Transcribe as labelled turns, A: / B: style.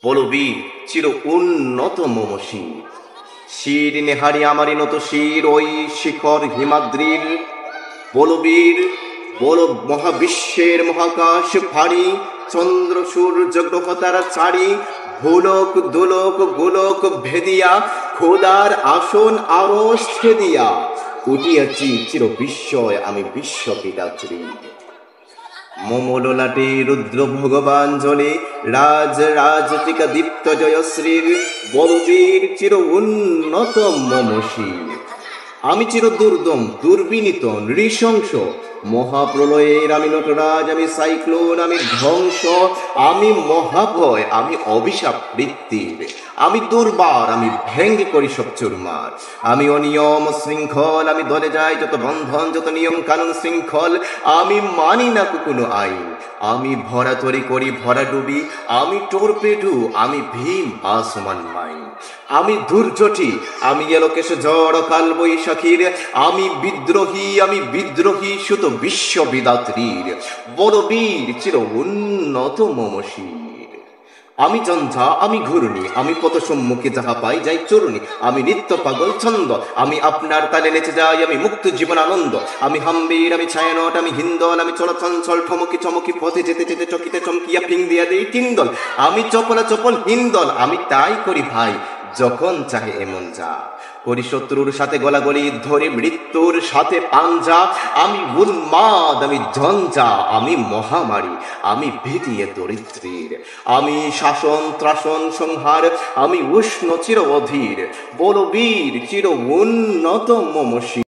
A: বলবীর চির উন্নত মম শির, শির নেহারি আমারই নত শির ওই শিখর হিমাদ্রির। বলবীর বল মহাবিশ্বের মহাকাশ ফাড়ি, চন্দ্র সূর্য গ্রহ তারা চারি, ভূলোক দোলক গোলক ভেদিয়া, খোদার আসন আরশ ছেদিয়া, উঠিয়াছি চির বিস্ময় আমি বিশ্বপিতাত্রী। মমললাটে রুদ্র ভগবান জলে, রাজ রাজতিকা দীপ্ত জয়শ্রীর, বলবীর চির উন্নত মম শির। আমি চির দুর্দম দুর্বিনীত নৃশংস, মহাপ্রলয়ের আমি নটরাজ, আমি সাইক্লোন, আমি ধ্বংস, আমি মহাভয়, আমি অভিশাপ বৃত্তির, আমি দুর্বার, আমি ভেঙ্গে করি সব চুরমার। আমি অনিয়ম শৃঙ্খল, আমি দলে যাই যত বন্ধন, যত নিয়ম কানুন শৃঙ্খল, আমি মানি না কোনো আইন। আমি ভরা তরি করি ভরা ডুবি, আমি টর্পেডো, আমি ভীম আসমান মাইন। আমি দুর্জটি, আমি এলোকেশ ঝড় কাল বৈশাখীর, আমি বিদ্রোহী সুত বিশ্ববিদাত্রীর, বলবীর চির উন্নত মম শির। আমি চঞ্চা, আমি ঘূর্ণি, আমি পথ সম্মুখে যাহা পাই যাই চরণী, আমি নিত্য পাগল ছন্দ, আমি আপনার তালে নেচে যাই, আমি মুক্ত জীবন আনন্দ। আমি হাম্বির, আমি ছায়ানট, আমি হিন্দল, আমি চলচঞ্চল ঠমকি চমকি পথে যেতে যেতে চকিতে চমকিয়া ফিং দিয়া দেই টিন্দল। আমি চপলা চপল হিন্দল, আমি তাই করি ভাই যখন চাহে এমন যা, করি শত্রুর সাথে গলাগলি, ধরে মৃত্যুর সাথে পাঞ্জা। আমি উন্মাদ, আমি ঝঞ্ঝা, আমি মহামারী, আমি ভীতিয়ে দরিদ্রীর, আমি শাসন ত্রাসন সংহার, আমি উষ্ণ চির অধীর, বলবীর চির উন্নত মম শির।